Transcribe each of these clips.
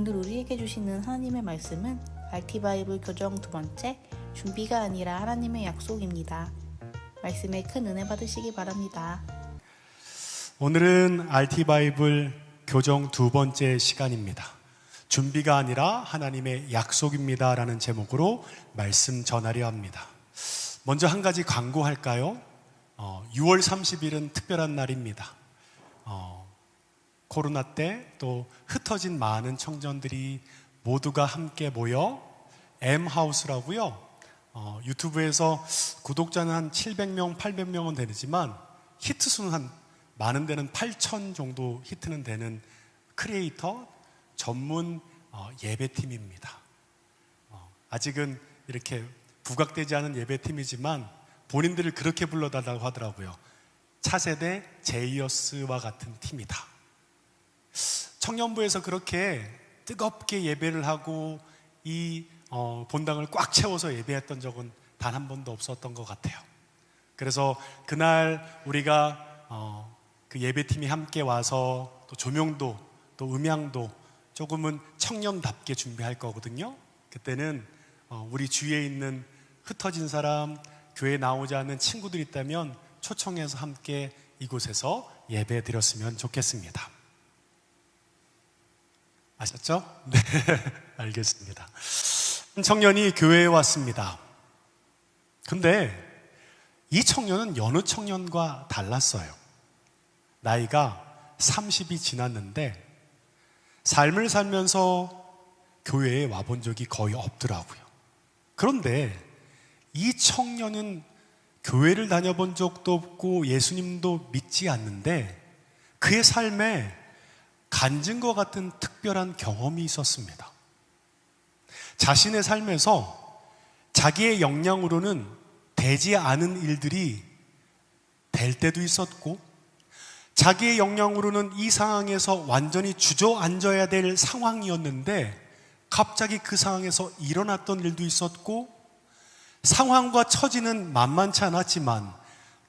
오늘 우리에게 주시는 하나님의 말씀은 RT바이블 교정 2번째 준비가 아니라 하나님의 약속입니다. 말씀에 큰 은혜 받으시기 바랍니다. 오늘은 RT바이블 교정 2번째 시간입니다. 준비가 아니라 하나님의 약속입니다 라는 제목으로 말씀 전하려 합니다. 먼저 한 가지 광고할까요? 6월 30일은 특별한 날입니다. 코로나 때 또 흩어진 많은 청년들이 모두가 함께 모여 M하우스라고요. 유튜브에서 구독자는 한 700명, 800명은 되지만 히트수는 한 많은 데는 8,000 정도 히트는 되는 크리에이터 전문 예배팀입니다. 아직은 이렇게 부각되지 않은 예배팀이지만 본인들을 그렇게 불러달라고 하더라고요. 차세대 제이어스와 같은 팀이다. 청년부에서 그렇게 뜨겁게 예배를 하고 이 본당을 꽉 채워서 예배했던 적은 단 한 번도 없었던 것 같아요. 그래서 그날 우리가 그 예배팀이 함께 와서 또 조명도 또 음향도 조금은 청년답게 준비할 거거든요. 그때는 우리 주위에 있는 흩어진 사람, 교회에 나오지 않는 친구들 있다면 초청해서 함께 이곳에서 예배 드렸으면 좋겠습니다. 아셨죠? 네, 알겠습니다. 한 청년이 교회에 왔습니다. 근데 이 청년은 여느 청년과 달랐어요. 나이가 30이 지났는데 삶을 살면서 교회에 와본 적이 거의 없더라고요. 그런데 이 청년은 교회를 다녀본 적도 없고 예수님도 믿지 않는데 그의 삶에 간증과 같은 특별한 경험이 있었습니다. 자신의 삶에서 자기의 역량으로는 되지 않은 일들이 될 때도 있었고 자기의 역량으로는 이 상황에서 완전히 주저앉아야 될 상황이었는데 갑자기 그 상황에서 일어났던 일도 있었고 상황과 처지는 만만치 않았지만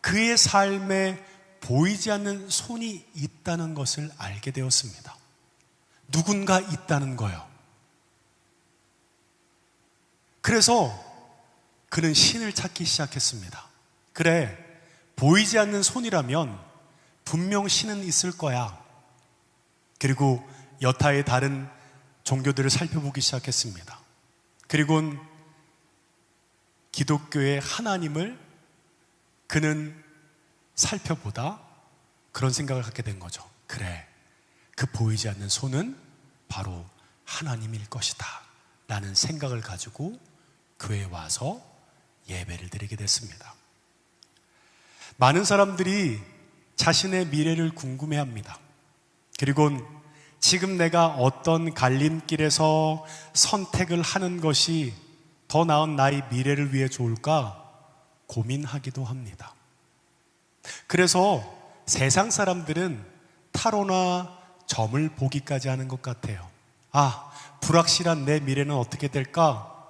그의 삶에 보이지 않는 손이 있다는 것을 알게 되었습니다. 누군가 있다는 거예요. 그래서 그는 신을 찾기 시작했습니다. 그래, 보이지 않는 손이라면 분명 신은 있을 거야. 그리고 여타의 다른 종교들을 살펴보기 시작했습니다. 그리고는 기독교의 하나님을 그는 살펴보다 그런 생각을 갖게 된 거죠. 그래, 그 보이지 않는 손은 바로 하나님일 것이다 라는 생각을 가지고 교회에 와서 예배를 드리게 됐습니다. 많은 사람들이 자신의 미래를 궁금해합니다. 그리고 지금 내가 어떤 갈림길에서 선택을 하는 것이 더 나은 나의 미래를 위해 좋을까 고민하기도 합니다. 그래서 세상 사람들은 타로나 점을 보기까지 하는 것 같아요. 불확실한 내 미래는 어떻게 될까?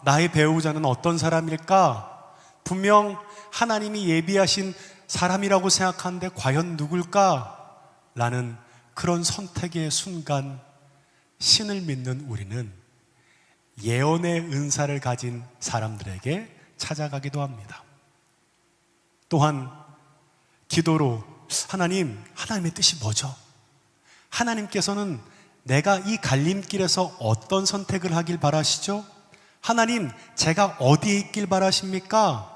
나의 배우자는 어떤 사람일까? 분명 하나님이 예비하신 사람이라고 생각하는데 과연 누굴까? 라는 그런 선택의 순간 신을 믿는 우리는 예언의 은사를 가진 사람들에게 찾아가기도 합니다. 또한 기도로 하나님의 뜻이 뭐죠? 하나님께서는 내가 이 갈림길에서 어떤 선택을 하길 바라시죠? 하나님, 제가 어디에 있길 바라십니까?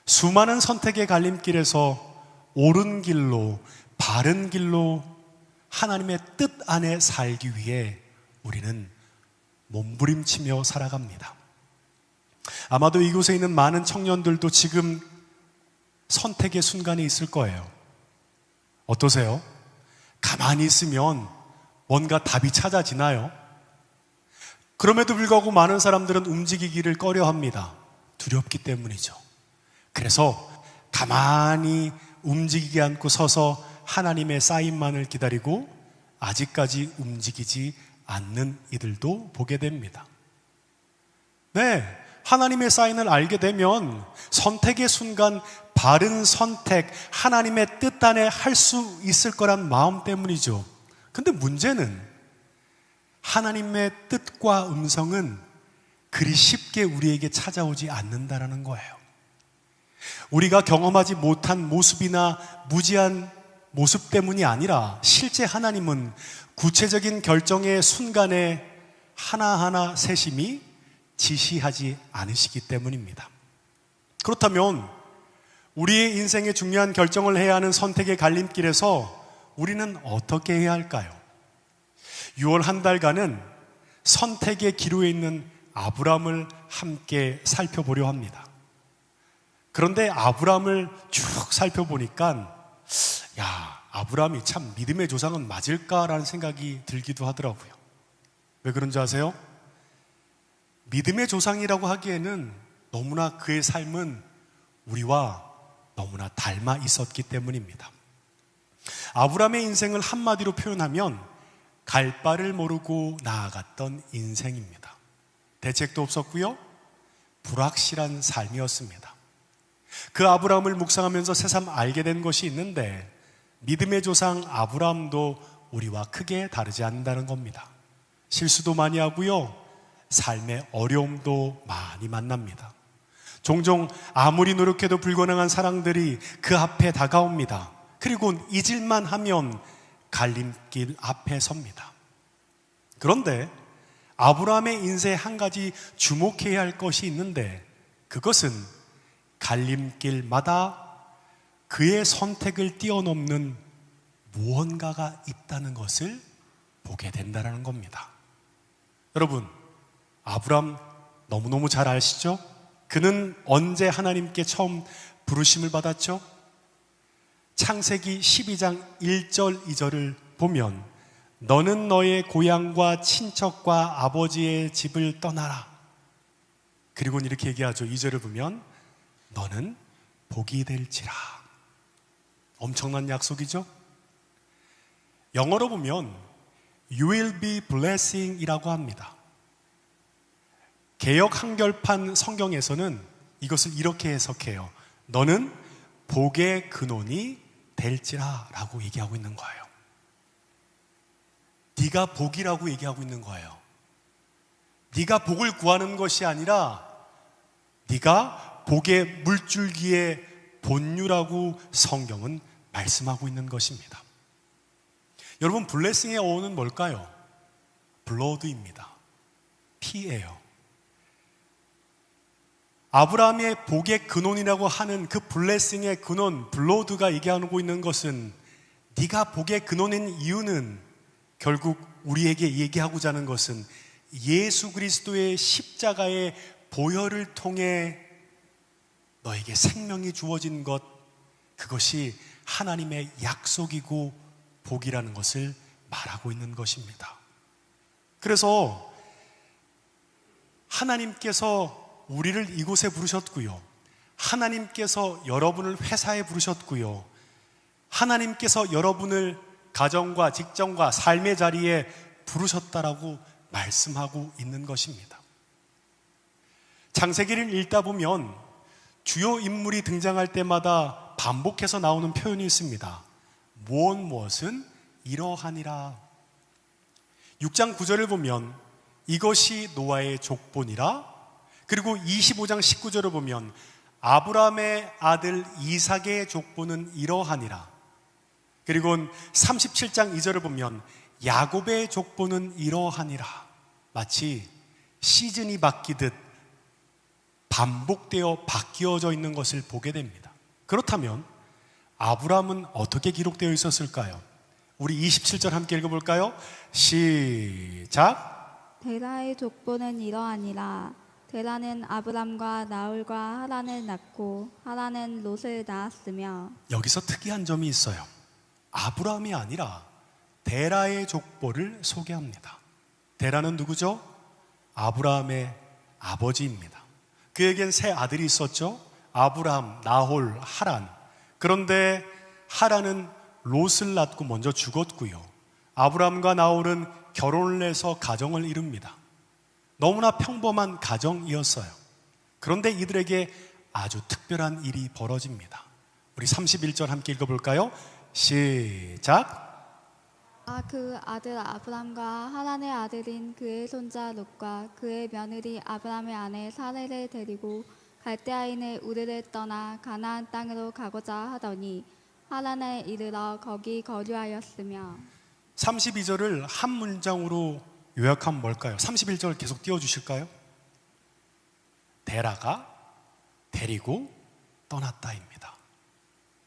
수많은 선택의 갈림길에서 옳은 길로, 바른 길로 하나님의 뜻 안에 살기 위해 우리는 몸부림치며 살아갑니다. 아마도 이곳에 있는 많은 청년들도 지금 선택의 순간에 있을 거예요. 어떠세요? 가만히 있으면 뭔가 답이 찾아지나요? 그럼에도 불구하고 많은 사람들은 움직이기를 꺼려합니다. 두렵기 때문이죠. 그래서 가만히 움직이지 않고 서서 하나님의 사인만을 기다리고 아직까지 움직이지 않는 이들도 보게 됩니다. 네, 하나님의 사인을 알게 되면 선택의 순간 바른 선택, 하나님의 뜻 안에 할 수 있을 거란 마음 때문이죠. 근데 문제는 하나님의 뜻과 음성은 그리 쉽게 우리에게 찾아오지 않는다라는 거예요. 우리가 경험하지 못한 모습이나 무지한 모습 때문이 아니라 실제 하나님은 구체적인 결정의 순간에 하나하나 세심히 지시하지 않으시기 때문입니다. 그렇다면 우리의 인생의 중요한 결정을 해야 하는 선택의 갈림길에서 우리는 어떻게 해야 할까요? 6월 한 달간은 선택의 기로에 있는 아브람을 함께 살펴보려 합니다. 그런데 아브람을 쭉 살펴보니까 아브람이 참 믿음의 조상은 맞을까라는 생각이 들기도 하더라고요. 왜 그런지 아세요? 믿음의 조상이라고 하기에는 너무나 그의 삶은 우리와 너무나 닮아 있었기 때문입니다. 아브람의 인생을 한마디로 표현하면 갈 바를 모르고 나아갔던 인생입니다. 대책도 없었고요, 불확실한 삶이었습니다. 그 아브람을 묵상하면서 새삼 알게 된 것이 있는데, 믿음의 조상 아브람도 우리와 크게 다르지 않는다는 겁니다. 실수도 많이 하고요, 삶의 어려움도 많이 만납니다. 종종 아무리 노력해도 불가능한 사랑들이 그 앞에 다가옵니다. 그리고 잊을만 하면 갈림길 앞에 섭니다. 그런데 아브라함의 인생에 한 가지 주목해야 할 것이 있는데, 그것은 갈림길마다 그의 선택을 뛰어넘는 무언가가 있다는 것을 보게 된다는 겁니다. 여러분, 아브라함 너무너무 잘 아시죠? 그는 언제 하나님께 처음 부르심을 받았죠? 창세기 12장 1절 2절을 보면 너는 너의 고향과 친척과 아버지의 집을 떠나라. 그리고는 이렇게 얘기하죠. 2절을 보면 너는 복이 될지라. 엄청난 약속이죠? 영어로 보면 You will be blessing 이라고 합니다. 개역 한결판 성경에서는 이것을 이렇게 해석해요. 너는 복의 근원이 될지라 라고 얘기하고 있는 거예요. 네가 복이라고 얘기하고 있는 거예요. 네가 복을 구하는 것이 아니라 네가 복의 물줄기의 본류라고 성경은 말씀하고 있는 것입니다. 여러분, 블레싱의 어원은 뭘까요? 블러드입니다. 피예요. 아브라함의 복의 근원이라고 하는 그 블레싱의 근원, 블러드가 얘기하고 있는 것은, 네가 복의 근원인 이유는 결국 우리에게 얘기하고자 하는 것은 예수 그리스도의 십자가의 보혈을 통해 너에게 생명이 주어진 것, 그것이 하나님의 약속이고 복이라는 것을 말하고 있는 것입니다. 그래서 하나님께서 우리를 이곳에 부르셨고요, 하나님께서 여러분을 회사에 부르셨고요, 하나님께서 여러분을 가정과 직장과 삶의 자리에 부르셨다라고 말씀하고 있는 것입니다. 창세기를 읽다 보면 주요 인물이 등장할 때마다 반복해서 나오는 표현이 있습니다. 무엇은 이러하니라. 6장 9절을 보면 이것이 노아의 족본이라. 그리고 25장 19절을 보면 아브라함의 아들 이삭의 족본은 이러하니라. 그리고 37장 2절을 보면 야곱의 족본은 이러하니라. 마치 시즌이 바뀌듯 반복되어 바뀌어져 있는 것을 보게 됩니다. 그렇다면 아브라함은 어떻게 기록되어 있었을까요? 우리 27절 함께 읽어볼까요? 시작. 데라의 족보는 이러하니라. 데라는 아브람과 나홀과 하란을 낳고 하란은 롯을 낳았으며. 여기서 특이한 점이 있어요. 아브라함이 아니라 데라의 족보를 소개합니다. 데라는 누구죠? 아브라함의 아버지입니다. 그에겐 세 아들이 있었죠. 아브라함, 나홀, 하란. 그런데 하란은 롯을 낳고 먼저 죽었고요, 아브라함과 나홀은 결혼을 해서 가정을 이룹니다. 너무나 평범한 가정이었어요. 그런데 이들에게 아주 특별한 일이 벌어집니다. 우리 31절 함께 읽어볼까요? 시작. 그 아들 아브람과 하란의 아들인 그의 손자 롯과 그의 며느리 아브람의 아내 사레를 데리고 갈대아인의 우르를 떠나 가나안 땅으로 가고자 하더니 하란에 이르러 거기 거류하였으며 32절을 한 문장으로 요약하면 뭘까요? 31절 계속 띄워주실까요? 데라가 데리고 떠났다입니다.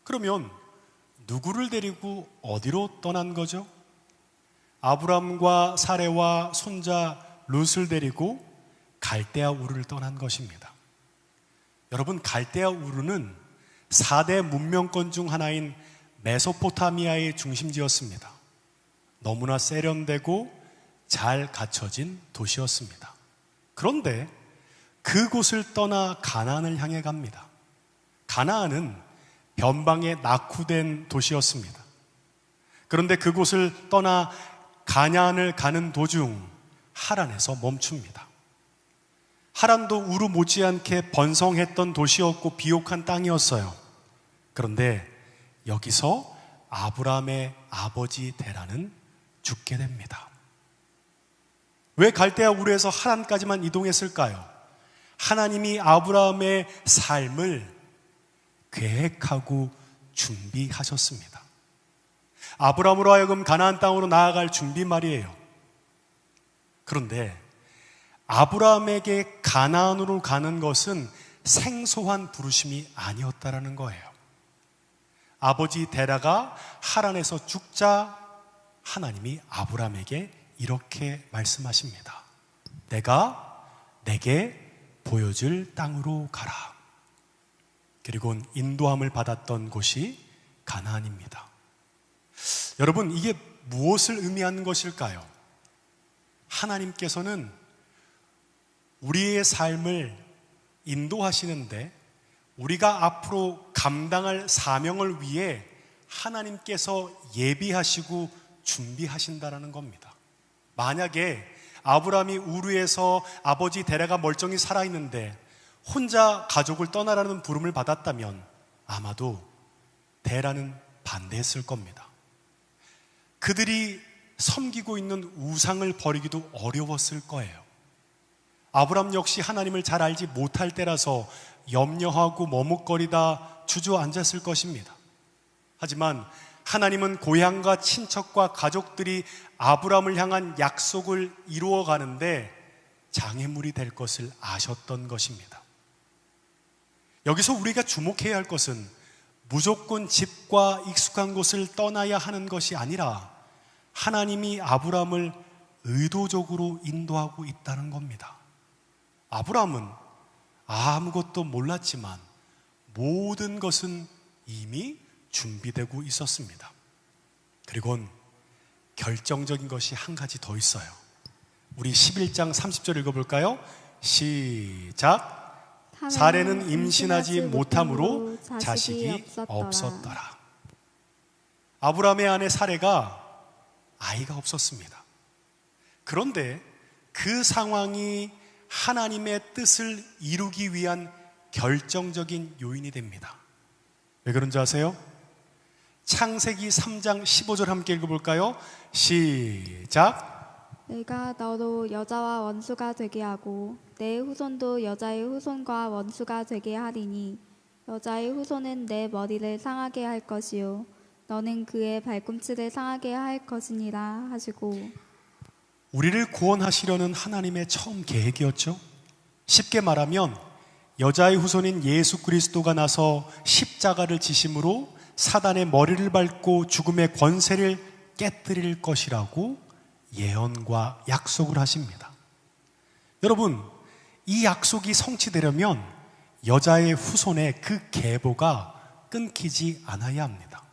그러면 누구를 데리고 어디로 떠난 거죠? 아브람과 사레와 손자 룻을 데리고 갈대아 우르를 떠난 것입니다. 여러분, 갈대아 우르는 4대 문명권 중 하나인 메소포타미아의 중심지였습니다. 너무나 세련되고 잘 갖춰진 도시였습니다. 그런데 그곳을 떠나 가나안을 향해 갑니다. 가나안은 변방에 낙후된 도시였습니다. 그런데 그곳을 떠나 가나안을 가는 도중 하란에서 멈춥니다. 하란도 우르 못지않게 번성했던 도시였고 비옥한 땅이었어요. 그런데 여기서 아브람의 아버지 데라는 죽게 됩니다. 왜 갈대아 우르에서 하란까지만 이동했을까요? 하나님이 아브람의 삶을 계획하고 준비하셨습니다. 아브람으로 하여금 가나안 땅으로 나아갈 준비 말이에요. 그런데 아브람에게 가나안으로 가는 것은 생소한 부르심이 아니었다라는 거예요. 아버지 데라가 하란에서 죽자 하나님이 아브람에게 이렇게 말씀하십니다. 내가 내게 보여줄 땅으로 가라. 그리고 인도함을 받았던 곳이 가나안입니다. 여러분, 이게 무엇을 의미하는 것일까요? 하나님께서는 우리의 삶을 인도하시는데 우리가 앞으로 감당할 사명을 위해 하나님께서 예비하시고 준비하신다는 겁니다. 만약에 아브람이 우르에서 아버지 데라가 멀쩡히 살아있는데 혼자 가족을 떠나라는 부름을 받았다면 아마도 데라는 반대했을 겁니다. 그들이 섬기고 있는 우상을 버리기도 어려웠을 거예요. 아브람 역시 하나님을 잘 알지 못할 때라서 염려하고 머뭇거리다 주저앉았을 것입니다. 하지만 하나님은 고향과 친척과 가족들이 아브람을 향한 약속을 이루어 가는데 장애물이 될 것을 아셨던 것입니다. 여기서 우리가 주목해야 할 것은 무조건 집과 익숙한 곳을 떠나야 하는 것이 아니라 하나님이 아브람을 의도적으로 인도하고 있다는 겁니다. 아브람은 아무것도 몰랐지만 모든 것은 이미 준비되고 있었습니다. 그리고 결정적인 것이 한 가지 더 있어요. 우리 11장 30절 읽어볼까요? 시작. 사레는 임신하지 못함으로 자식이 없었더라. 아브람의 아내 사레가 아이가 없었습니다. 그런데 그 상황이 하나님의 뜻을 이루기 위한 결정적인 요인이 됩니다. 왜 그런지 아세요? 창세기 3장 15절 함께 읽어볼까요? 시작. 내가 너로 여자와 원수가 되게 하고 내 후손도 여자의 후손과 원수가 되게 하리니 여자의 후손은 내 머리를 상하게 할 것이요 너는 그의 발꿈치를 상하게 할 것이니라 하시고, 우리를 구원하시려는 하나님의 처음 계획이었죠. 쉽게 말하면 여자의 후손인 예수 그리스도가 나서 십자가를 지심으로 사단의 머리를 밟고 죽음의 권세를 깨뜨릴 것이라고 예언과 약속을 하십니다. 여러분, 이 약속이 성취되려면 여자의 후손의 그 계보가 끊기지 않아야 합니다.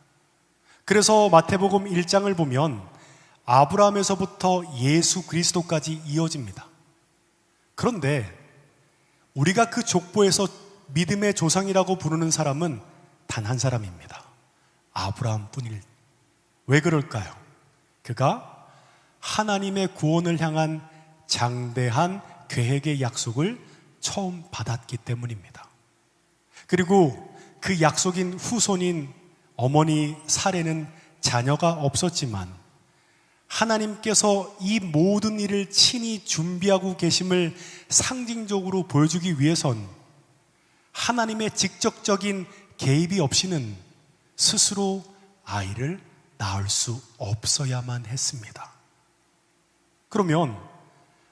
그래서 마태복음 1장을 보면 아브라함에서부터 예수 그리스도까지 이어집니다. 그런데 우리가 그 족보에서 믿음의 조상이라고 부르는 사람은 단 한 사람입니다. 아브라함뿐일. 왜 그럴까요? 그가 하나님의 구원을 향한 장대한 계획의 약속을 처음 받았기 때문입니다. 그리고 그 약속인 후손인 어머니 사레는 자녀가 없었지만 하나님께서 이 모든 일을 친히 준비하고 계심을 상징적으로 보여주기 위해선 하나님의 직접적인 개입이 없이는 스스로 아이를 낳을 수 없어야만 했습니다. 그러면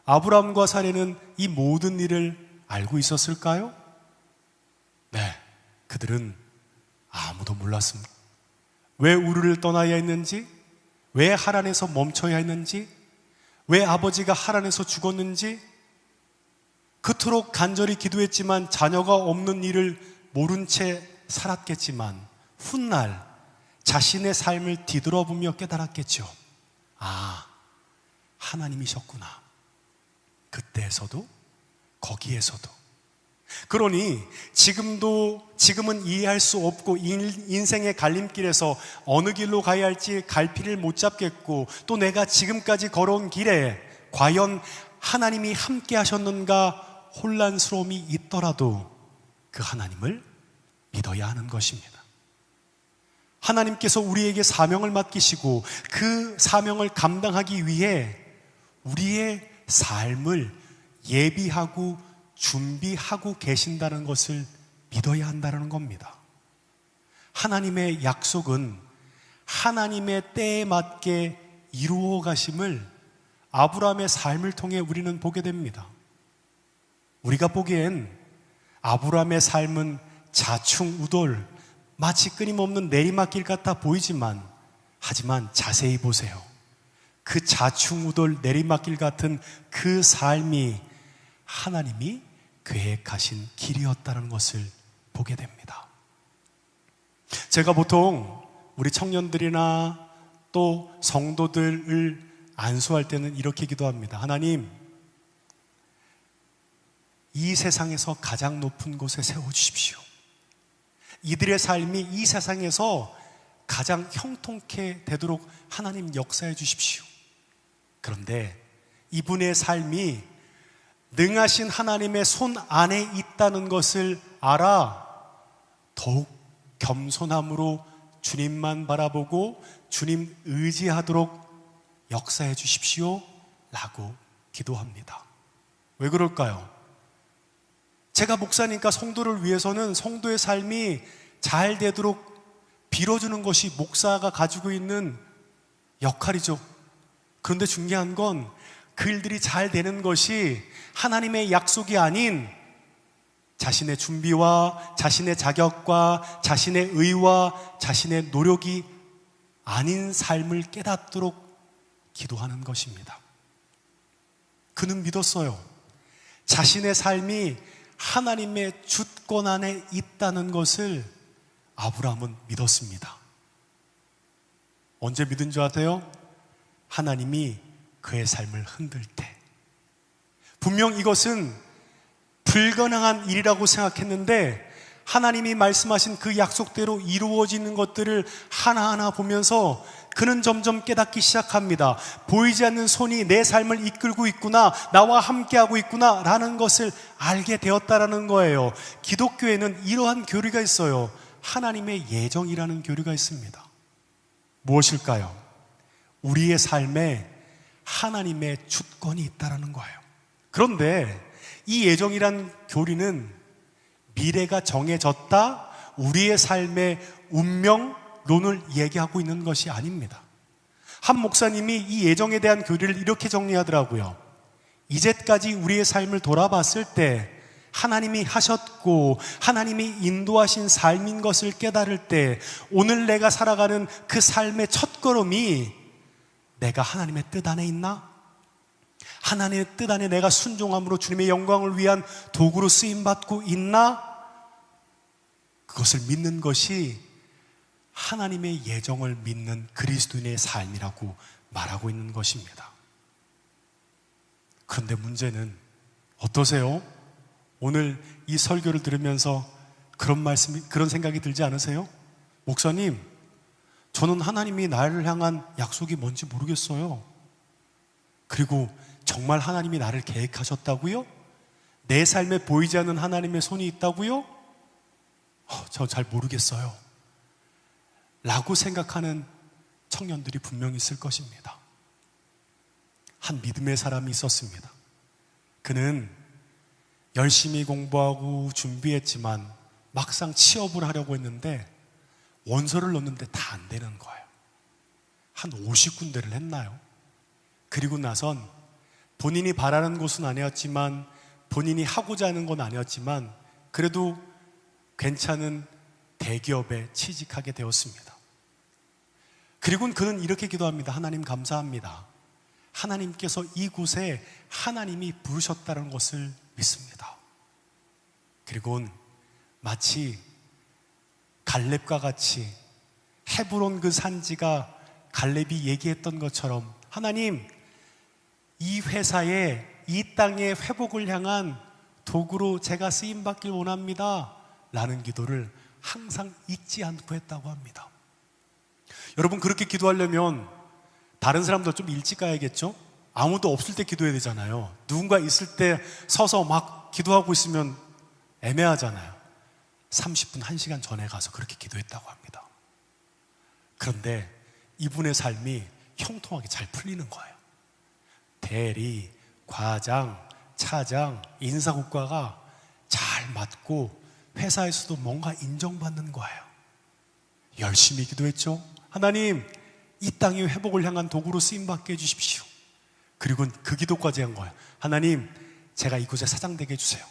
아브라함과 사례는 이 모든 일을 알고 있었을까요? 네, 그들은 아무도 몰랐습니다. 왜 우르를 떠나야 했는지, 왜 하란에서 멈춰야 했는지, 왜 아버지가 하란에서 죽었는지, 그토록 간절히 기도했지만 자녀가 없는 일을 모른 채 살았겠지만 훗날 자신의 삶을 뒤돌아보며 깨달았겠죠. 아, 하나님이셨구나. 그때에서도 거기에서도. 그러니 지금은 이해할 수 없고 인생의 갈림길에서 어느 길로 가야 할지 갈피를 못 잡겠고, 또 내가 지금까지 걸어온 길에 과연 하나님이 함께 하셨는가 혼란스러움이 있더라도 그 하나님을 믿어야 하는 것입니다. 하나님께서 우리에게 사명을 맡기시고 그 사명을 감당하기 위해 우리의 삶을 예비하고 준비하고 계신다는 것을 믿어야 한다는 겁니다. 하나님의 약속은 하나님의 때에 맞게 이루어 가심을 아브라함의 삶을 통해 우리는 보게 됩니다. 우리가 보기엔 아브라함의 삶은 자충우돌, 마치 끊임없는 내리막길 같아 보이지만, 하지만 자세히 보세요. 그 자충우돌 내리막길 같은 그 삶이 하나님이 계획하신 길이었다는 것을 보게 됩니다. 제가 보통 우리 청년들이나 또 성도들을 안수할 때는 이렇게 기도합니다. 하나님, 이 세상에서 가장 높은 곳에 세워주십시오. 이들의 삶이 이 세상에서 가장 형통케 되도록 하나님 역사해 주십시오. 그런데 이분의 삶이 능하신 하나님의 손 안에 있다는 것을 알아 더욱 겸손함으로 주님만 바라보고 주님 의지하도록 역사해 주십시오 라고 기도합니다. 왜 그럴까요? 제가 목사니까 성도를 위해서는 성도의 삶이 잘 되도록 빌어주는 것이 목사가 가지고 있는 역할이죠. 그런데 중요한 건 그 일들이 잘 되는 것이 하나님의 약속이 아닌 자신의 준비와 자신의 자격과 자신의 의와 자신의 노력이 아닌 삶을 깨닫도록 기도하는 것입니다. 그는 믿었어요. 자신의 삶이 하나님의 주권 안에 있다는 것을 아브라함은 믿었습니다. 언제 믿은 줄 아세요? 하나님이 그의 삶을 흔들 때. 분명 이것은 불가능한 일이라고 생각했는데 하나님이 말씀하신 그 약속대로 이루어지는 것들을 하나하나 보면서 그는 점점 깨닫기 시작합니다. 보이지 않는 손이 내 삶을 이끌고 있구나, 나와 함께하고 있구나 라는 것을 알게 되었다라는 거예요. 기독교에는 이러한 교리가 있어요. 하나님의 예정이라는 교리가 있습니다. 무엇일까요? 우리의 삶에 하나님의 주권이 있다라는 거예요. 그런데 이 예정이란 교리는 미래가 정해졌다, 우리의 삶의 운명론을 얘기하고 있는 것이 아닙니다. 한 목사님이 이 예정에 대한 교리를 이렇게 정리하더라고요. 이제까지 우리의 삶을 돌아봤을 때 하나님이 하셨고 하나님이 인도하신 삶인 것을 깨달을 때 오늘 내가 살아가는 그 삶의 첫걸음이 내가 하나님의 뜻 안에 있나? 하나님의 뜻 안에 내가 순종함으로 주님의 영광을 위한 도구로 쓰임받고 있나? 그것을 믿는 것이 하나님의 예정을 믿는 그리스도인의 삶이라고 말하고 있는 것입니다. 그런데 문제는 어떠세요? 오늘 이 설교를 들으면서 그런 생각이 들지 않으세요? 목사님, 저는 하나님이 나를 향한 약속이 뭔지 모르겠어요. 그리고 정말 하나님이 나를 계획하셨다고요? 내 삶에 보이지 않는 하나님의 손이 있다고요? 저 잘 모르겠어요 라고 생각하는 청년들이 분명히 있을 것입니다. 한 믿음의 사람이 있었습니다. 그는 열심히 공부하고 준비했지만 막상 취업을 하려고 했는데 원서를 넣는데 다 안 되는 거예요. 한 50군데를 했나요? 그리고 나선 본인이 바라는 곳은 아니었지만, 본인이 하고자 하는 건 아니었지만 그래도 괜찮은 대기업에 취직하게 되었습니다. 그리고 그는 이렇게 기도합니다. 하나님 감사합니다. 하나님께서 이곳에 하나님이 부르셨다는 것을 믿습니다. 그리고 마치 갈렙과 같이 헤브론 그 산지가 갈렙이 얘기했던 것처럼, 하나님, 이 회사에, 이 땅의 회복을 향한 도구로 제가 쓰임받길 원합니다 라는 기도를 항상 잊지 않고 했다고 합니다. 여러분, 그렇게 기도하려면 다른 사람도 좀 일찍 가야겠죠? 아무도 없을 때 기도해야 되잖아요. 누군가 있을 때 서서 막 기도하고 있으면 애매하잖아요. 30분, 1시간 전에 가서 그렇게 기도했다고 합니다. 그런데 이분의 삶이 형통하게 잘 풀리는 거예요. 대리, 과장, 차장, 인사국과가 잘 맞고 회사에서도 뭔가 인정받는 거예요. 열심히 기도했죠. 하나님, 이 땅의 회복을 향한 도구로 쓰임받게 해주십시오. 그리고 그 기도까지 한 거예요. 하나님, 제가 이곳에 사장 되게 해주세요.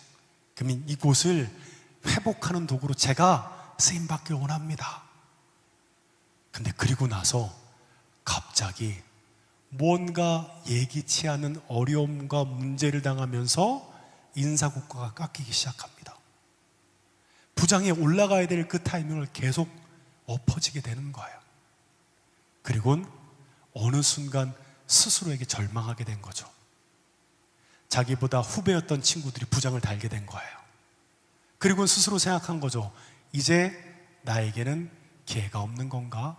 그러면 이곳을 회복하는 도구로 제가 쓰임받길 원합니다. 근데 그리고 나서 갑자기 뭔가 예기치 않은 어려움과 문제를 당하면서 인사고과가 깎이기 시작합니다. 부장에 올라가야 될 그 타이밍을 계속 엎어지게 되는 거예요. 그리고 어느 순간 스스로에게 절망하게 된 거죠. 자기보다 후배였던 친구들이 부장을 달게 된 거예요. 그리고 스스로 생각한 거죠. 이제 나에게는 기회가 없는 건가?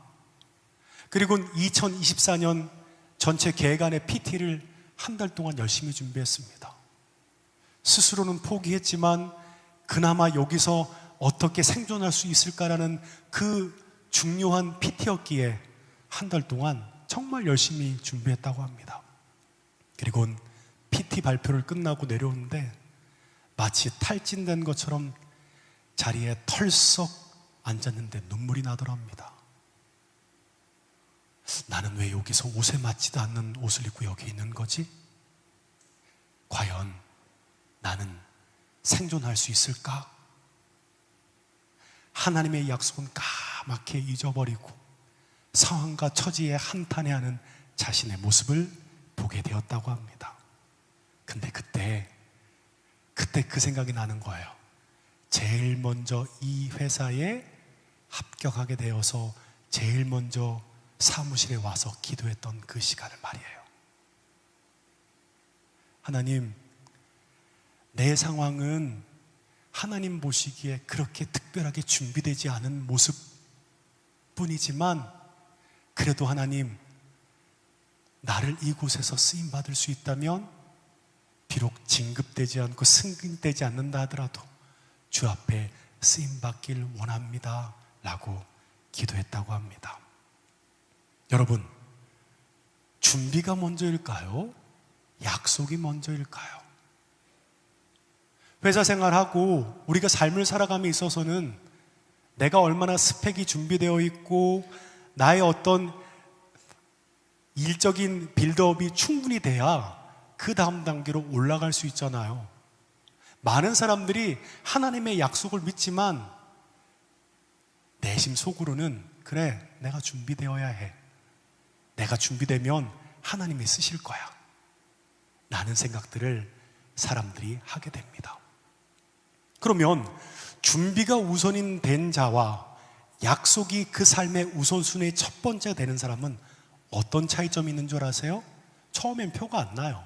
그리고 2024년 전체 계획안의 PT를 한 달 동안 열심히 준비했습니다. 스스로는 포기했지만 그나마 여기서 어떻게 생존할 수 있을까라는 그 중요한 PT였기에 한 달 동안 정말 열심히 준비했다고 합니다. 그리고 PT 발표를 끝나고 내려오는데 마치 탈진된 것처럼 자리에 털썩 앉았는데 눈물이 나더랍니다. 나는 왜 여기서 옷에 맞지도 않는 옷을 입고 여기 있는 거지? 과연 나는 생존할 수 있을까? 하나님의 약속은 까맣게 잊어버리고 상황과 처지에 한탄해하는 자신의 모습을 보게 되었다고 합니다. 근데 그때 그 생각이 나는 거예요. 제일 먼저 이 회사에 합격하게 되어서 제일 먼저 사무실에 와서 기도했던 그 시간을 말이에요. 하나님, 내 상황은 하나님 보시기에 그렇게 특별하게 준비되지 않은 모습뿐이지만 그래도 하나님, 나를 이곳에서 쓰임받을 수 있다면 비록 진급되지 않고 승진되지 않는다 하더라도 주 앞에 쓰임받길 원합니다 라고 기도했다고 합니다. 여러분, 준비가 먼저일까요? 약속이 먼저일까요? 회사 생활하고 우리가 삶을 살아감에 있어서는 내가 얼마나 스펙이 준비되어 있고 나의 어떤 일적인 빌드업이 충분히 돼야 그 다음 단계로 올라갈 수 있잖아요. 많은 사람들이 하나님의 약속을 믿지만 내심 속으로는 그래, 내가 준비되어야 해. 내가 준비되면 하나님이 쓰실 거야 라는 생각들을 사람들이 하게 됩니다. 그러면 준비가 우선인 된 자와 약속이 그 삶의 우선순위의 첫 번째가 되는 사람은 어떤 차이점이 있는 줄 아세요? 처음엔 표가 안 나요.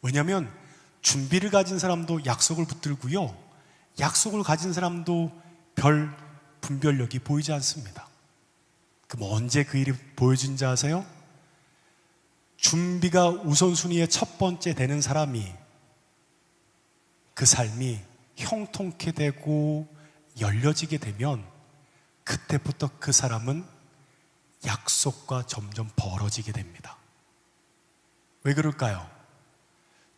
왜냐하면 준비를 가진 사람도 약속을 붙들고요, 약속을 가진 사람도 별 분별력이 보이지 않습니다. 그럼 언제 그 일이 보여진지 아세요? 준비가 우선순위의 첫 번째 되는 사람이 그 삶이 형통케 되고 열려지게 되면 그때부터 그 사람은 약속과 점점 벌어지게 됩니다. 왜 그럴까요?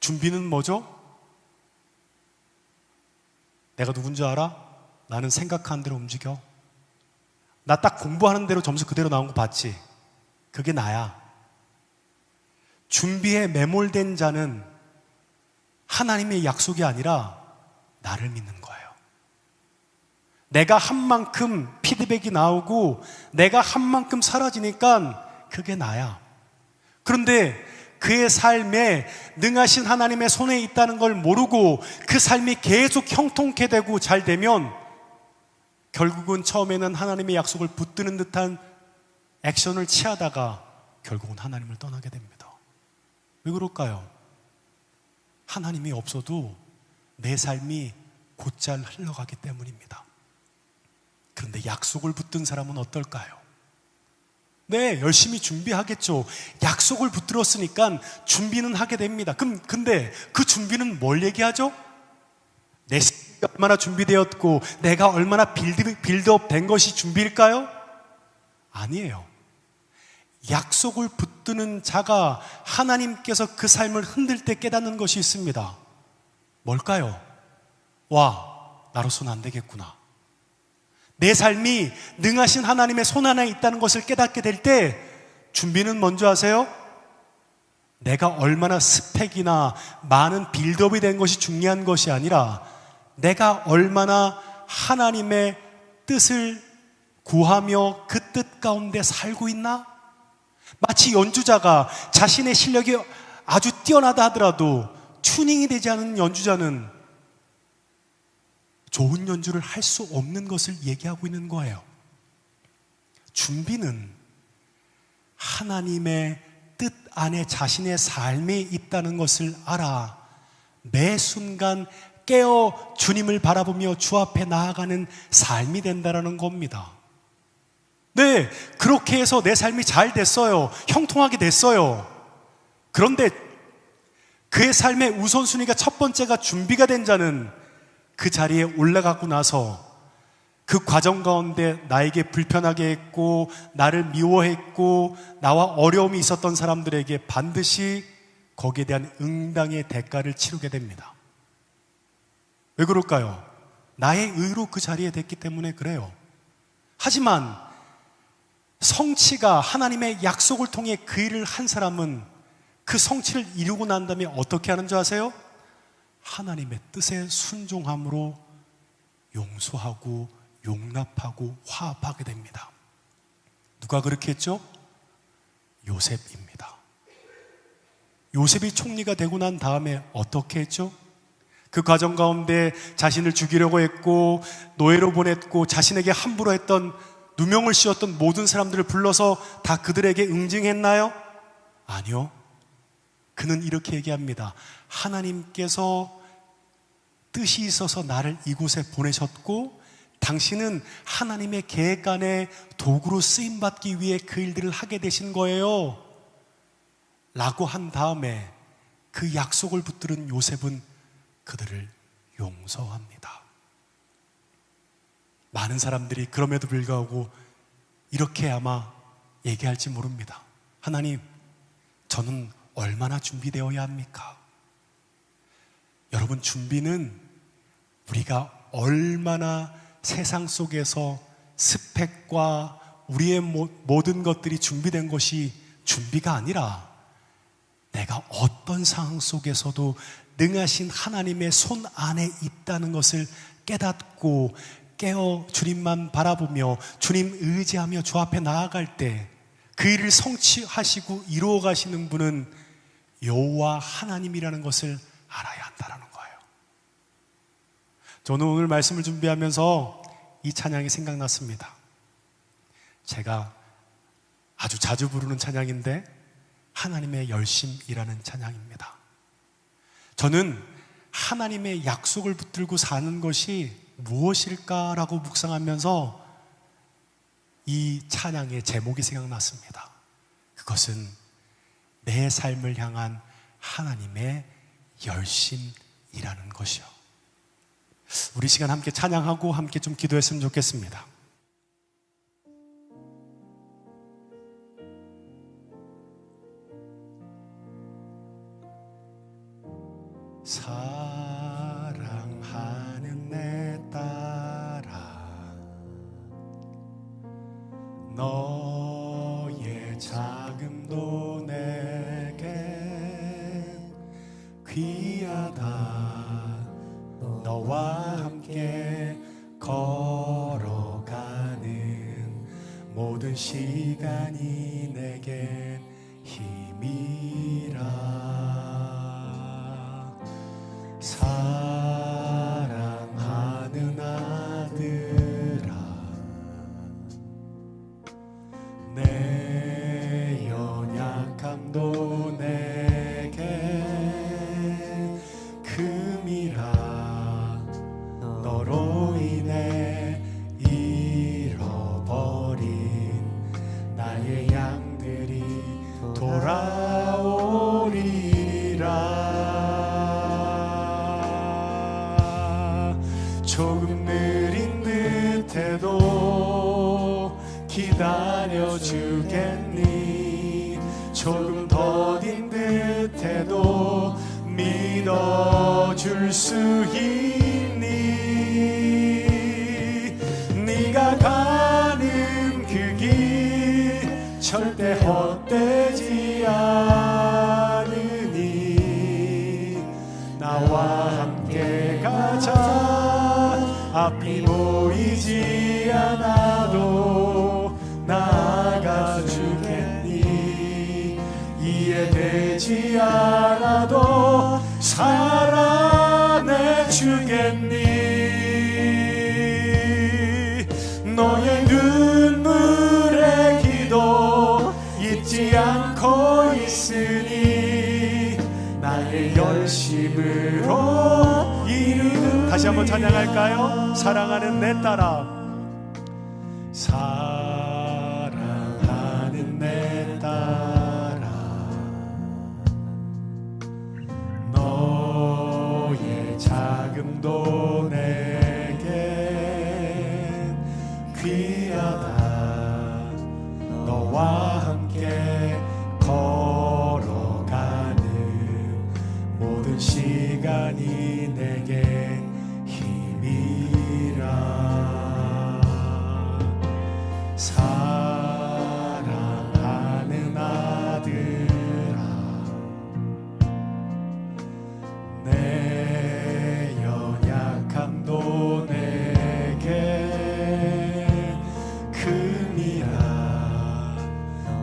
준비는 뭐죠? 내가 누군지 알아? 나는 생각하는 대로 움직여. 나 딱 공부하는 대로 점수 그대로 나온 거 봤지? 그게 나야. 준비에 매몰된 자는 하나님의 약속이 아니라 나를 믿는 거예요. 내가 한 만큼 피드백이 나오고 내가 한 만큼 사라지니까 그게 나야. 그런데 그의 삶에 능하신 하나님의 손에 있다는 걸 모르고 그 삶이 계속 형통케 되고 잘 되면 결국은 처음에는 하나님의 약속을 붙드는 듯한 액션을 취하다가 결국은 하나님을 떠나게 됩니다. 왜 그럴까요? 하나님이 없어도 내 삶이 곧잘 흘러가기 때문입니다. 그런데 약속을 붙든 사람은 어떨까요? 네, 열심히 준비하겠죠. 약속을 붙들었으니까 준비는 하게 됩니다. 근데 그 준비는 뭘 얘기하죠? 내 삶이 얼마나 준비되었고 내가 얼마나 빌드업 된 것이 준비일까요? 아니에요. 약속을 붙드는 자가 하나님께서 그 삶을 흔들 때 깨닫는 것이 있습니다. 뭘까요? 와, 나로서는 안 되겠구나. 내 삶이 능하신 하나님의 손 안에 있다는 것을 깨닫게 될 때 준비는 먼저 하세요. 내가 얼마나 스펙이나 많은 빌드업이 된 것이 중요한 것이 아니라 내가 얼마나 하나님의 뜻을 구하며 그 뜻 가운데 살고 있나? 마치 연주자가 자신의 실력이 아주 뛰어나다 하더라도 튜닝이 되지 않은 연주자는 좋은 연주를 할 수 없는 것을 얘기하고 있는 거예요. 준비는 하나님의 뜻 안에 자신의 삶이 있다는 것을 알아 매 순간 깨어 주님을 바라보며 주 앞에 나아가는 삶이 된다는 겁니다. 네, 그렇게 해서 내 삶이 잘 됐어요. 형통하게 됐어요. 그런데 그의 삶의 우선순위가 첫 번째가 준비가 된 자는 그 자리에 올라가고 나서 그 과정 가운데 나에게 불편하게 했고 나를 미워했고 나와 어려움이 있었던 사람들에게 반드시 거기에 대한 응당의 대가를 치르게 됩니다. 왜 그럴까요? 나의 의로 그 자리에 됐기 때문에 그래요. 하지만 성취가 하나님의 약속을 통해 그 일을 한 사람은 그 성취를 이루고 난 다음에 어떻게 하는 줄 아세요? 하나님의 뜻에 순종함으로 용서하고 용납하고 화합하게 됩니다. 누가 그렇게 했죠? 요셉입니다. 요셉이 총리가 되고 난 다음에 어떻게 했죠? 그 과정 가운데 자신을 죽이려고 했고 노예로 보냈고 자신에게 함부로 했던 누명을 씌웠던 모든 사람들을 불러서 다 그들에게 응징했나요? 아니요. 그는 이렇게 얘기합니다. 하나님께서 뜻이 있어서 나를 이곳에 보내셨고 당신은 하나님의 계획 안에 도구로 쓰임받기 위해 그 일들을 하게 되신 거예요 라고 한 다음에 그 약속을 붙들은 요셉은 그들을 용서합니다. 많은 사람들이 그럼에도 불구하고 이렇게 아마 얘기할지 모릅니다. 하나님, 저는 얼마나 준비되어야 합니까? 여러분, 준비는 우리가 얼마나 세상 속에서 스펙과 우리의 모든 것들이 준비된 것이 준비가 아니라 내가 어떤 상황 속에서도 능하신 하나님의 손 안에 있다는 것을 깨닫고 깨어 주님만 바라보며 주님 의지하며 주 앞에 나아갈 때 그 일을 성취하시고 이루어 가시는 분은 여호와 하나님이라는 것을 알아야 한다는 거예요. 저는 오늘 말씀을 준비하면서 이 찬양이 생각났습니다. 제가 아주 자주 부르는 찬양인데 하나님의 열심이라는 찬양입니다. 저는 하나님의 약속을 붙들고 사는 것이 무엇일까라고 묵상하면서 이 찬양의 제목이 생각났습니다. 그것은 내 삶을 향한 하나님의 열심이라는 것이요. 우리 시간 함께 찬양하고 함께 좀 기도했으면 좋겠습니다. 사랑하는 내 딸아, 너의 자금도 내겐 귀하다. 너와 함께 걸어가는 모든 시간이 내겐 힘이라. 사랑하는 아들아, 내 연약함도 내게 금이라. 너로 인해 잃어버린 나의 양들이 돌아오리라. 조금 느린 듯해도 기다려주겠니? 조금 더딘 듯해도 믿어줄 수 있니? 네가 가는 그 길 절대 헛되지 않으니 나와 함께 가자. 앞이 보이지 않아도 나아가 주겠니? 이해되지 않아도 살아내 주겠니? 너의 눈물의 기도 잊지 않고 있으니 나의 열심으로 이루는. 다시 한번 찬양할까요? 사랑하는 내 딸아, 사랑하는 내 딸아, 너의 자금도 내게 귀하다. 너와 함께 걸어가는 모든 시간이 내게 힘이라. 사랑하는 아들아, 내 연약함도 내게 금이라.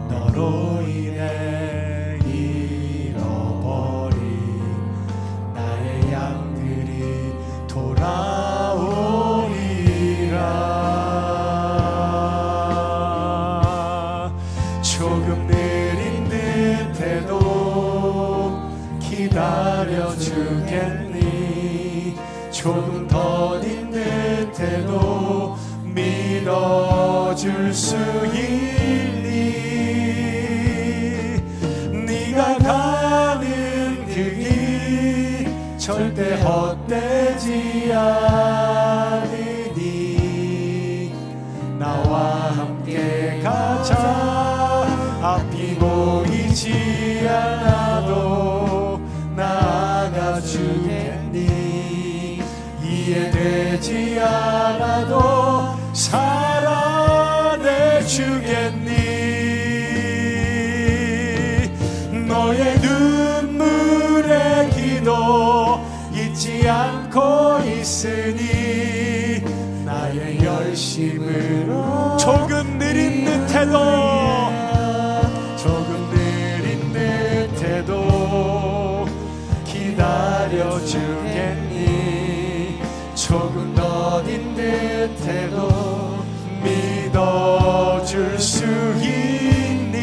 너로 인해 잃어버린 나의 양들이 돌아오리라. 조금 느린 듯해도 기다려주겠니? 조금 더딘 듯해도 믿어줄 수 있니? 네가 가는 그 길 절대 헛되지 않으니 나와 함께 가자. 앞이 보이지 않아도 나아가 주겠니? 이해되지 않아도 살아내 주겠니? 너의 눈물의 기도 잊지 않고 있으니 나의 열심으로. 조금 느린 듯해도, 조금 느린 듯해도 기다려주겠니? 조금 더딘 듯해도 믿어줄 수 있니?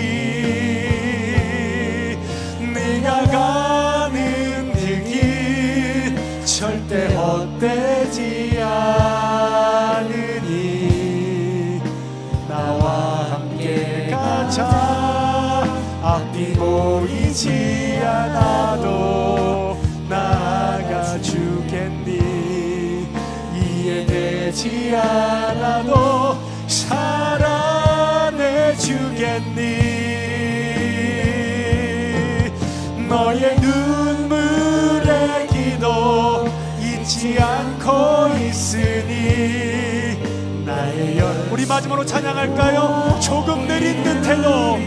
네가 가는 그 길 절대 헛되지 않으니 나와 함께 가자. 앞이 보이지 않아도 나아가 주겠니? 이해되지 않아도 살아내 주겠니? 너의 눈물의 기도 않고 있으니 나의 우리 마지막으로 찬양할까요? 조금 느린 듯해도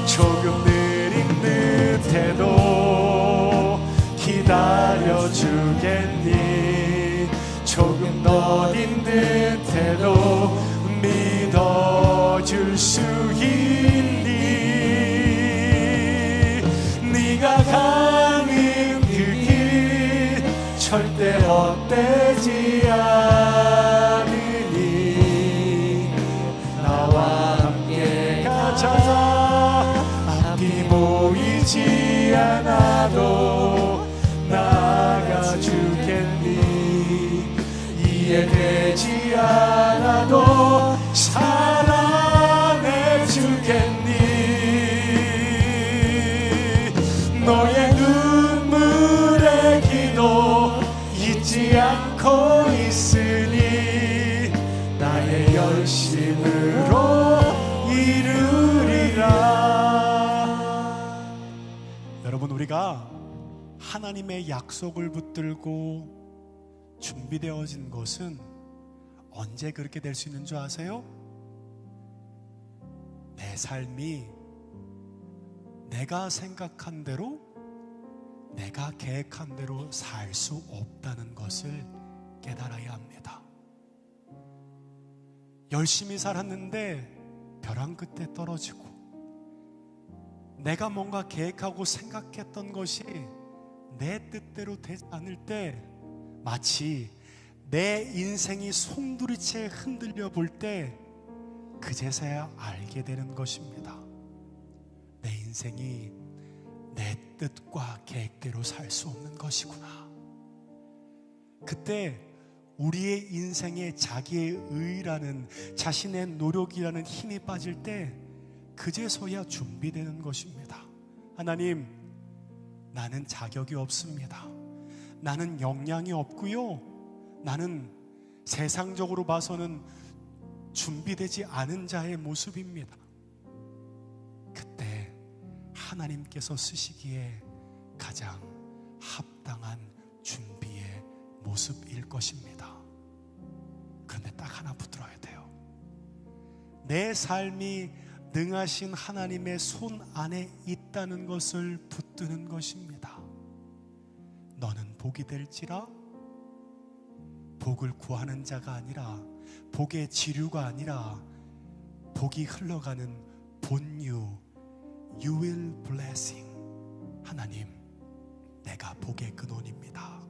조금 느린 듯해도 기다려주겠니 조금 더딘 듯해도 믿어줄 수 있니 네가 가는 그 길 절대 헛되지 않으니 나와 함께 가자 앞이 보이지 않아도 나가주겠니 이해되지 않아도 사랑해주겠니 너의 눈물의 기도 잊지 않고 있으니 나의 열심으로 이루리라. 여러분, 우리가 하나님의 약속을 붙들고 준비되어진 것은 언제 그렇게 될 수 있는 줄 아세요? 내 삶이 내가 생각한 대로 내가 계획한 대로 살 수 없다는 것을 깨달아야 합니다. 열심히 살았는데 벼랑 끝에 떨어지고 내가 뭔가 계획하고 생각했던 것이 내 뜻대로 되지 않을 때 마치 내 인생이 송두리째 흔들려 볼 때 그제서야 알게 되는 것입니다. 내 인생이 내 뜻과 계획대로 살 수 없는 것이구나. 그때 우리의 인생에 자기의 의라는 자신의 노력이라는 힘이 빠질 때 그제서야 준비되는 것입니다. 하나님, 나는 자격이 없습니다. 나는 역량이 없고요. 나는 세상적으로 봐서는 준비되지 않은 자의 모습입니다. 그때 하나님께서 쓰시기에 가장 합당한 준비의 모습일 것입니다. 그런데 딱 하나 붙들어야 돼요. 내 삶이 능하신 하나님의 손 안에 있다는 것을 붙드는 것입니다. 너는 복이 될지라, 복을 구하는 자가 아니라, 복의 지류가 아니라 복이 흘러가는 본유, you will blessing. 하나님, 내가 복의 근원입니다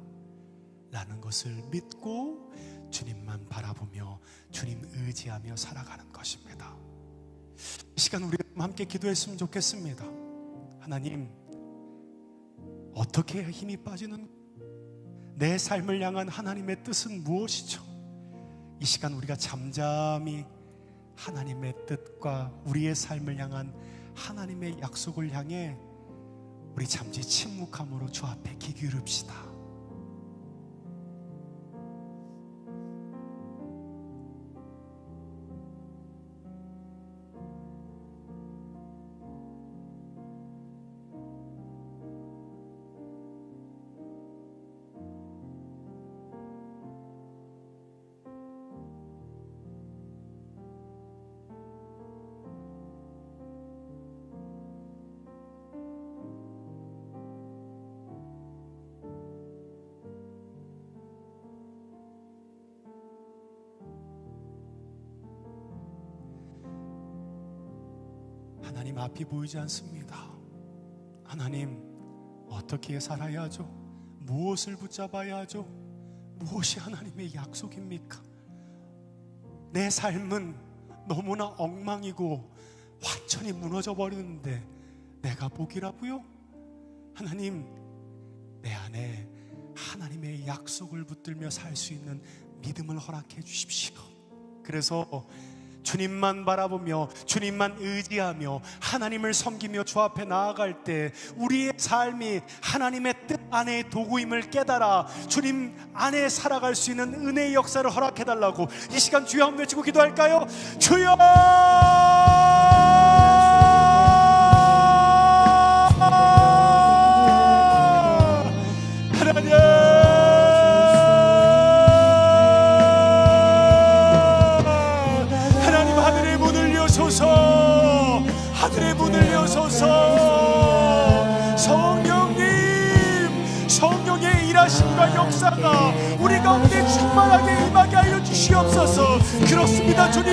라는 것을 믿고 주님만 바라보며 주님 의지하며 살아가는 것입니다. 이 시간 우리가 함께 기도했으면 좋겠습니다. 하나님, 어떻게 해야 힘이 빠지는, 내 삶을 향한 하나님의 뜻은 무엇이죠? 이 시간 우리가 잠잠히 하나님의 뜻과 우리의 삶을 향한 하나님의 약속을 향해 우리 잠시 침묵함으로 주 앞에 귀 기울입시다. 하나님, 앞이 보이지 않습니다. 하나님, 어떻게 살아야 하죠? 무엇을 붙잡아야 하죠? 무엇이 하나님의 약속입니까? 내 삶은 너무나 엉망이고 완전히 무너져 버리는데 내가 복이라고요? 하나님, 내 안에 하나님의 약속을 붙들며 살 수 있는 믿음을 허락해 주십시오. 그래서 주님만 바라보며 주님만 의지하며 하나님을 섬기며 주 앞에 나아갈 때 우리의 삶이 하나님의 뜻 안의 도구임을 깨달아 주님 안에 살아갈 수 있는 은혜의 역사를 허락해달라고 이 시간 주여 한번 외치고 기도할까요? 주여! 하나님, 일하심과 역사가 우리 가운데 충만하게 임하게 하여 주시옵소서. 그렇습니다 주님,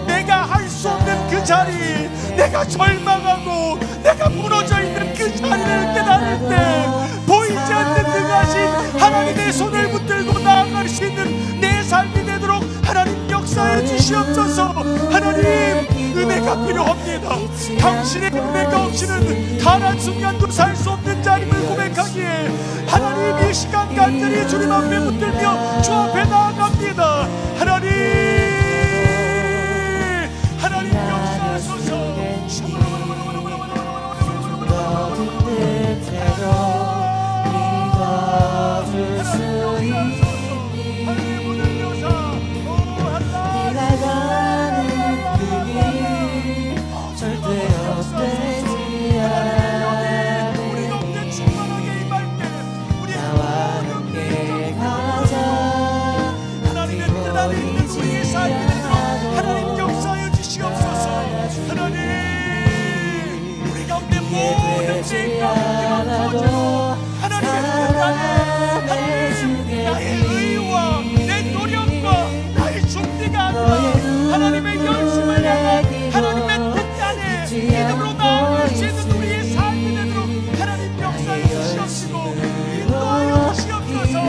내가 할 수 없는 그 자리, 내가 절망하고 내가 무너져 있는 그 자리를 깨달을 때 보이지 않는 능하신 하나님의 손을 붙들고 나아갈 수 있는 내 삶이 되도록 하나님 역사해 주시옵소서. 하나님, 은혜가 필요합니다. 당신의 은혜가 없이는 단 한순간도 살 수 없는 자임을 고백하기에 하나님, 이 시간 간절히 주님 앞에 붙들며 주 앞에 나아갑니다. 하나님 역사하소서. 나의 의와 내 노력과 나의 준비가 아니라 하나님의 열심을 향한 하나님의 뜻 안에 믿음으로 나아갈 수 있는 우리의 삶이 되도록 하나님 역사해 주시옵시고 인도하여 주시옵소서.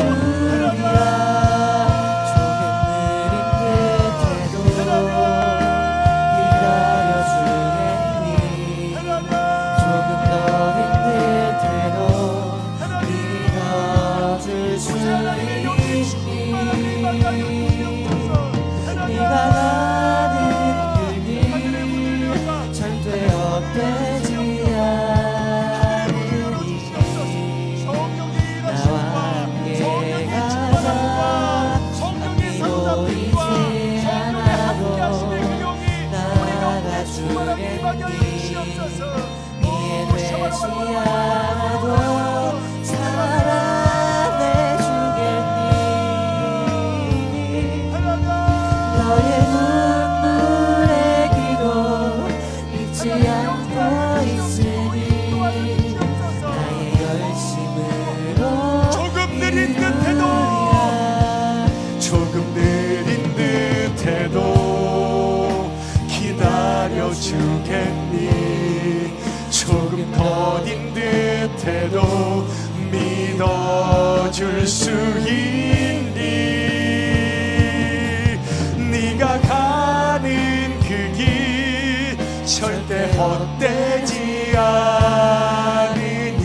주겠니? 조금 더딘 듯해도 믿어줄 수 있니? 네가 가는 그 길 절대 헛되지 않으니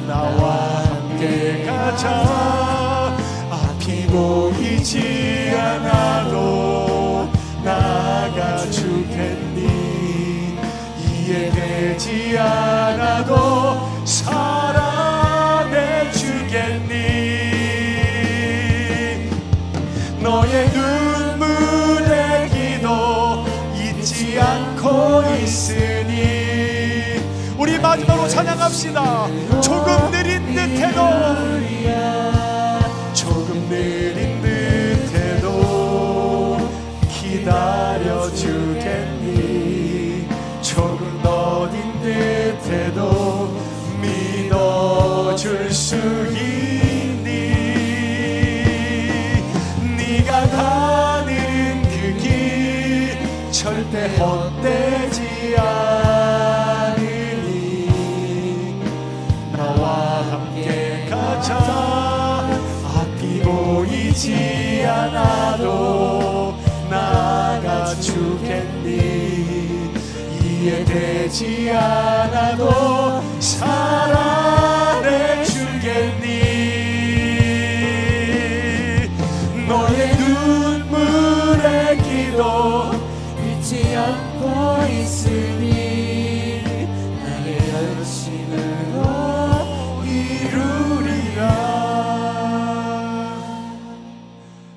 나와 함께 가자. 앞이 보이지 않아도 나가 주겠니? 이해되지 않아도 사랑해 주겠니? 너의 눈물의 기도 잊지 않고 있으니. 우리 마지막으로 찬양합시다. 조금 느린 듯해도, 조금 느린 듯해도 기다려주겠니? 조금 더딘 듯해도 믿어줄 수 있니? 네가 가는 그 길 절대 헛되지 않으니 나와 함께 가자. 앞이 보이지 않아도 나가 주겠니? 이해되지 않아도 사랑해 주겠니? 너의 눈물의 기도 잊지 않고 있으니 나의 열심으로 이루리라.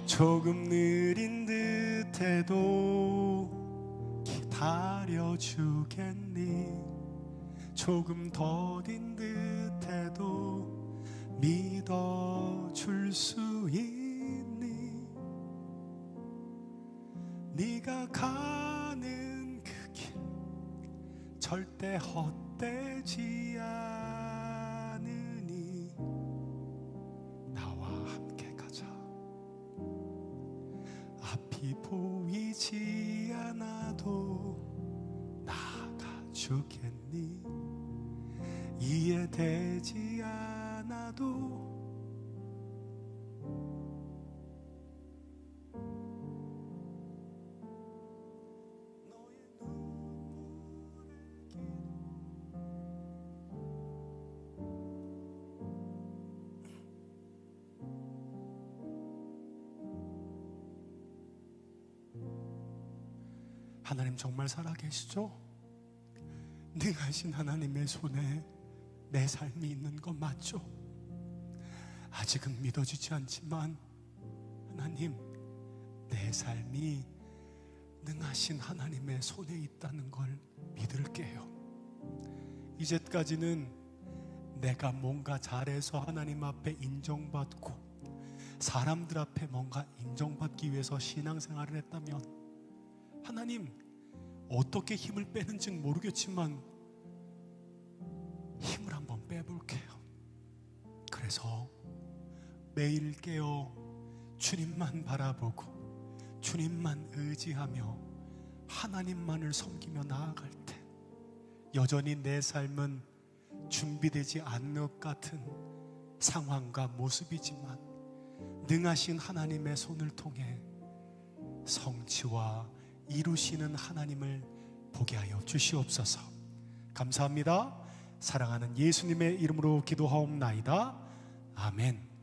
조금 느린 듯해도 기다려주겠니? 조금 더딘 듯해도 믿어줄 수 있니? 네가 가는 그 길 절대 헛되지 않으니 앞이 보이지 않아도 나가주겠니? 이해되지 않아도 너의 눈물의 기도 하나님 정말 살아계시죠? 능하신 하나님의 손에 내 삶이 있는 건 맞죠? 아직은 믿어지지 않지만 하나님, 내 삶이 능하신 하나님의 손에 있다는 걸 믿을게요. 이제까지는 내가 뭔가 잘해서 하나님 앞에 인정받고 사람들 앞에 뭔가 인정받기 위해서 신앙생활을 했다면 하나님, 어떻게 힘을 빼는지는 모르겠지만 힘을 한번 빼볼게요. 그래서 매일 깨어 주님만 바라보고 주님만 의지하며 하나님만을 섬기며 나아갈 때 여전히 내 삶은 준비되지 않는 것 같은 상황과 모습이지만 능하신 하나님의 손을 통해 성취와 이루시는 하나님을 보게 하여 주시옵소서. 감사합니다. 사랑하는 예수님의 이름으로 기도하옵나이다. 아멘.